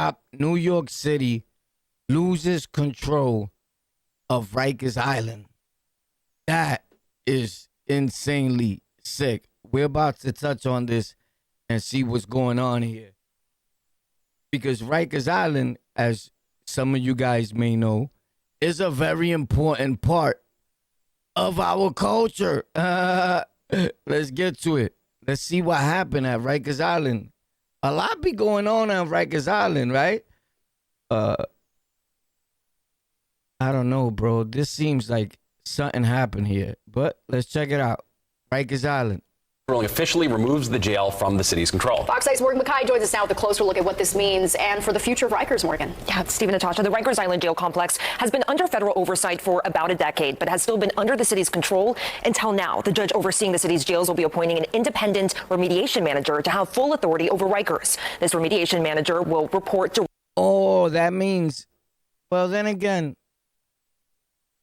drop, New York City loses control of Rikers Island. That is insanely sick. We're about to touch on this and see what's going on here. Because Rikers Island, as some of you guys may know, is a very important part of our culture. Let's get to it. Let's see what happened at Rikers Island. A lot be going on Rikers Island, right? I don't know, bro. This seems like something happened here. But let's check it out. Rikers Island officially removes the jail from the city's control. Fox 8's Morgan McKay joins us now with a closer look at what this means and for the future of Rikers, Morgan. Yeah, Steve and Natasha, the Rikers Island jail complex has been under federal oversight for about a decade, but has still been under the city's control until now. The judge overseeing the city's jails will be appointing an independent remediation manager to have full authority over Rikers. This remediation manager will report to... Oh, that means, well, then again,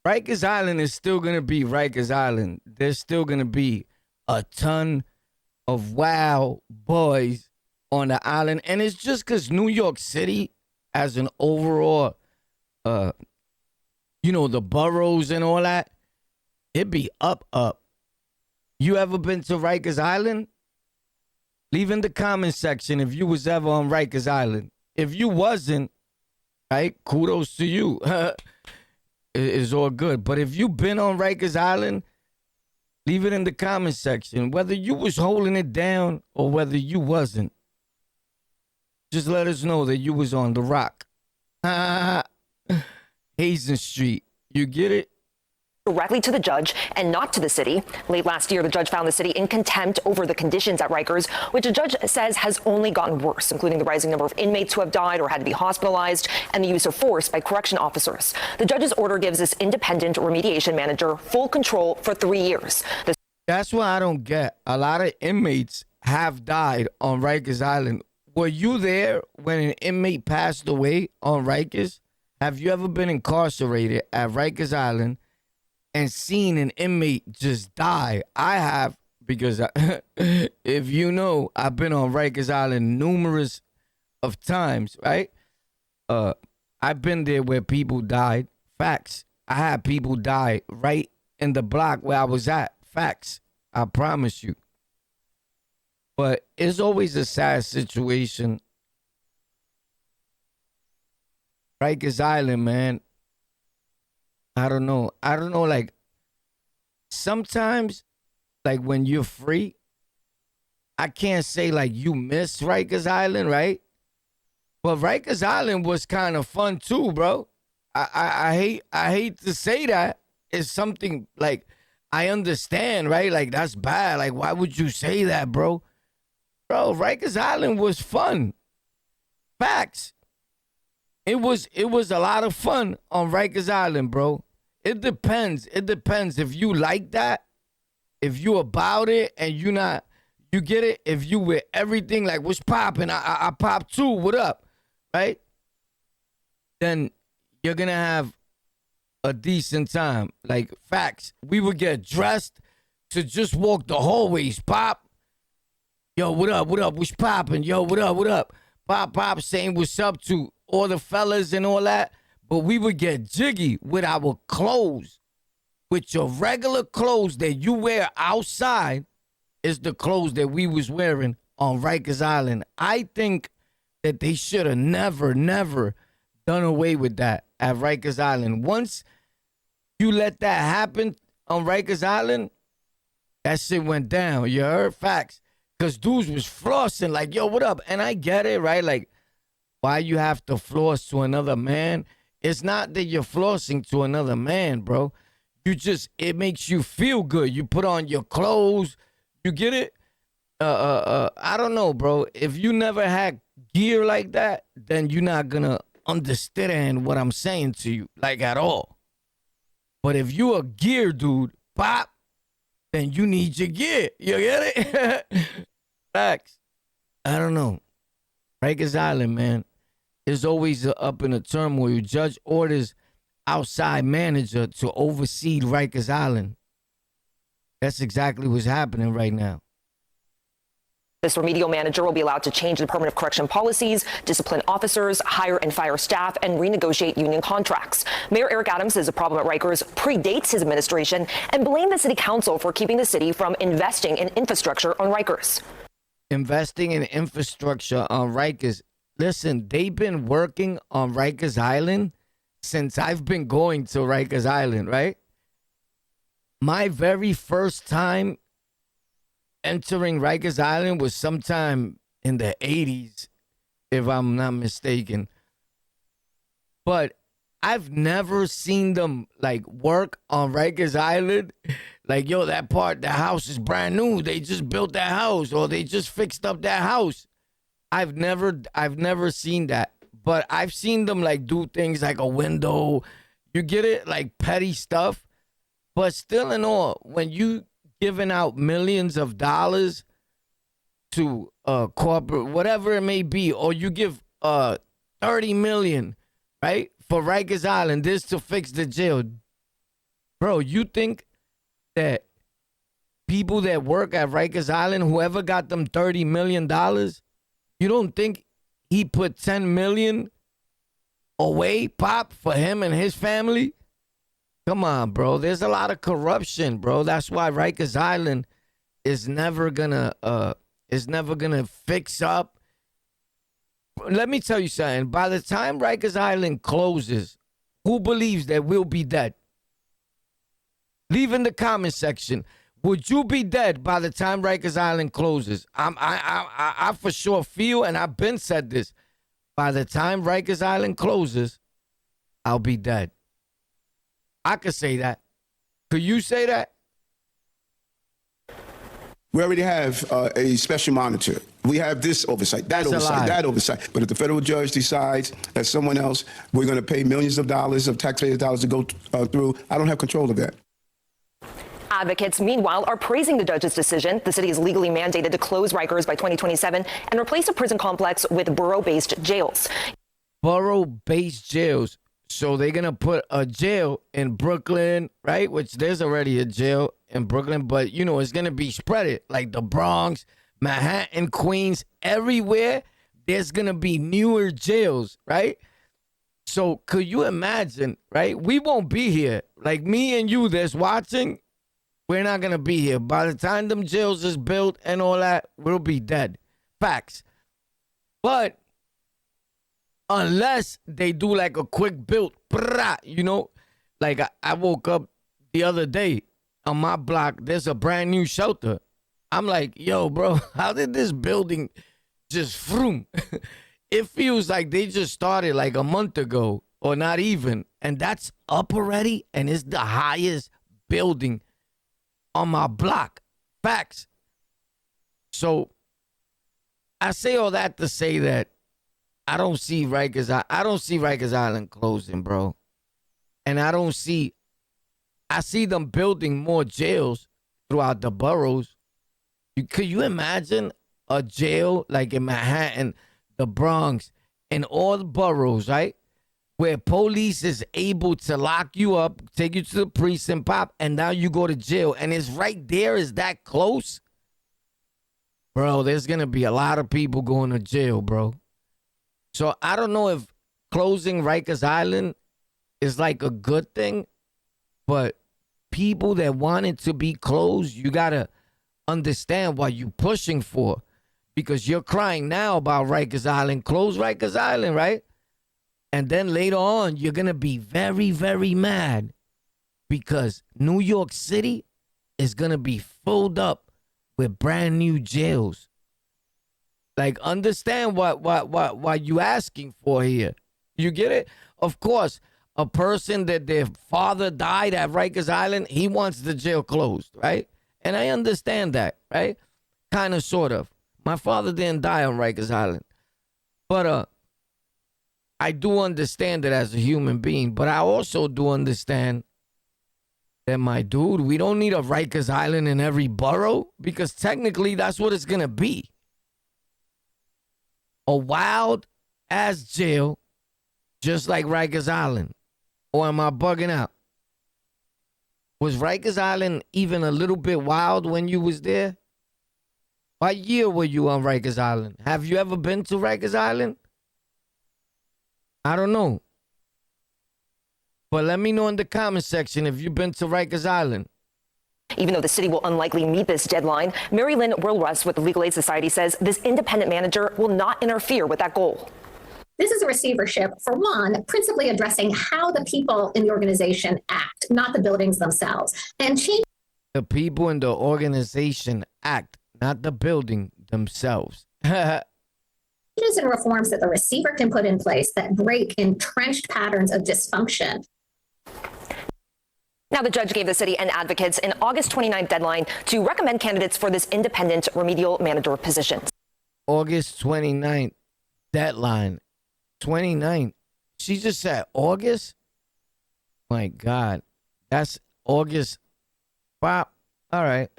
Rikers Island is still going to be Rikers Island. There's still going to be a ton of wild boys on the island. And it's just because New York City, as an overall, the boroughs and all that, it be up. You ever been to Rikers Island? Leave in the comment section if you was ever on Rikers Island. If you wasn't, right, kudos to you. It's all good. But if you been on Rikers Island, leave it in the comment section. Whether you was holding it down or whether you wasn't. Just let us know that you was on the rock. Hazen Street. You get it? Directly to the judge and not to the city. Late last year, the judge found the city in contempt over the conditions at Rikers, which the judge says has only gotten worse, including the rising number of inmates who have died or had to be hospitalized and the use of force by correction officers. The judge's order gives this independent remediation manager full control for 3 years. That's what I don't get. A lot of inmates have died on Rikers Island. Were you there when an inmate passed away on Rikers? Have you ever been incarcerated at Rikers Island and seen an inmate just die? I have, because if you know, I've been on Rikers Island numerous of times, right? I've been there where people died. Facts. I had people die right in the block where I was at. Facts. I promise you. But it's always a sad situation. Rikers Island, man. I don't know, like, sometimes, like, when you're free, I can't say, like, you miss Rikers Island, right? But Rikers Island was kind of fun, too, bro. I hate to say that. It's something, like, I understand, right? Like, that's bad. Like, why would you say that, bro? Bro, Rikers Island was fun. Facts. It was a lot of fun on Rikers Island, bro. It depends. It depends if you like that, if you about it, and you get it. If you with everything, like, what's popping? I pop too. What up? Right? Then you're gonna have a decent time. Like, facts. We would get dressed to just walk the hallways. Pop. Yo, what up? What up? What's popping? Yo, what up? What up? Pop, saying what's up to all the fellas and all that. But we would get jiggy with our clothes. With your regular clothes that you wear outside is the clothes that we was wearing on Rikers Island. I think that they should have never done away with that at Rikers Island. Once you let that happen on Rikers Island, that shit went down. You heard? Facts. Because dudes was flossing like, yo, what up? And I get it, right? Like, why you have to floss to another man? It's not that you're flossing to another man, bro. It makes you feel good. You put on your clothes. You get it? I don't know, bro. If you never had gear like that, then you're not going to understand what I'm saying to you, like, at all. But if you a gear dude, pop, then you need your gear. You get it? Facts. I don't know. Rikers Island, man, is always up in a turmoil. Judge orders outside manager to oversee Rikers Island. That's exactly what's happening right now. This remedial manager will be allowed to change the Department of Correction policies, discipline officers, hire and fire staff, and renegotiate union contracts. Mayor Eric Adams says the problem at Rikers predates his administration and blamed the city council for keeping the city from investing in infrastructure on Rikers. Investing in infrastructure on Rikers. Listen, they've been working on Rikers Island since I've been going to Rikers Island, right? My very first time entering Rikers Island was sometime in the 80s, if I'm not mistaken. But I've never seen them like work on Rikers Island. Like, yo, that part, the house is brand new. They just built that house, or they just fixed up that house. I've never seen that. But I've seen them like do things like a window. You get it? Like petty stuff. But still in all, when you giving out millions of dollars to corporate, whatever it may be, or you give 30 million, right, for Rikers Island, this to fix the jail. Bro, you think that people that work at Rikers Island, whoever got them $30 million, you don't think he put 10 million away, Pop, for him and his family? Come on, bro. There's a lot of corruption, bro. That's why Rikers Island is never gonna fix up. Let me tell you something. By the time Rikers Island closes, who believes that we'll be dead? Leave in the comment section. Would you be dead by the time Rikers Island closes? I for sure feel, and I've been said this, by the time Rikers Island closes, I'll be dead. I could say that. Could you say that? We already have a special monitor. We have this oversight, that oversight, that oversight. But if the federal judge decides that someone else, we're going to pay millions of dollars of taxpayers' dollars to go through, I don't have control of that. Advocates, meanwhile, are praising the judge's decision. The city is legally mandated to close Rikers by 2027 and replace a prison complex with borough-based jails. Borough-based jails. So they're going to put a jail in Brooklyn, right? Which there's already a jail in Brooklyn, but, you know, it's going to be spread like the Bronx, Manhattan, Queens, everywhere. There's going to be newer jails, right? So could you imagine, right? We won't be here. Like me and you that's watching, we're not going to be here. By the time them jails is built and all that, we'll be dead. Facts. But unless they do like a quick build, you know, like I woke up the other day on my block, there's a brand new shelter. I'm like, yo, bro, how did this building just vroom? It feels like they just started like a month ago or not even. And that's up already. And it's the highest building on my block. Facts. So I say all that to say that I don't see Rikers Island closing, bro. And I see them building more jails throughout the boroughs. Could you imagine a jail like in Manhattan, the Bronx, and all the boroughs, right? Where police is able to lock you up, take you to the precinct, Pop, and now you go to jail. And it's right there, is that close? Bro, there's going to be a lot of people going to jail, bro. So I don't know if closing Rikers Island is like a good thing, but people that want it to be closed, you got to understand what you're pushing for, because you're crying now about Rikers Island. Close Rikers Island, right? And then later on, you're going to be very, very mad because New York City is going to be filled up with brand new jails. Like, understand what you asking for here. You get it? Of course, a person that their father died at Rikers Island, he wants the jail closed, right? And I understand that, right? Kind of, sort of. My father didn't die on Rikers Island. But I do understand it as a human being. But I also do understand that, my dude, we don't need a Rikers Island in every borough, because technically that's what it's going to be. A wild-ass jail just like Rikers Island. Or am I bugging out? Was Rikers Island even a little bit wild when you was there? What year were you on Rikers Island? Have you ever been to Rikers Island? I don't know. But let me know in the comment section if you've been to Rikers Island. Even though the city will unlikely meet this deadline, Mary Lynn Wilrust with the Legal Aid Society says this independent manager will not interfere with that goal. This is a receivership, for one, principally addressing how the people in the organization act, not the buildings themselves. And change The people in the organization act, not the building themselves. changes and reforms that the receiver can put in place that break entrenched patterns of dysfunction. Now, the judge gave the city and advocates an August 29th deadline to recommend candidates for this independent remedial manager position. August 29th deadline. 29th. She just said August? My God. That's August. Wow. All right.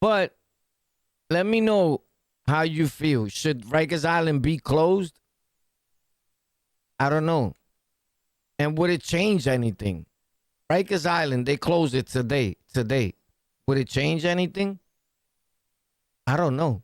But let me know how you feel. Should Rikers Island be closed? I don't know. And would it change anything? Rikers Island, they closed it today. Would it change anything? I don't know.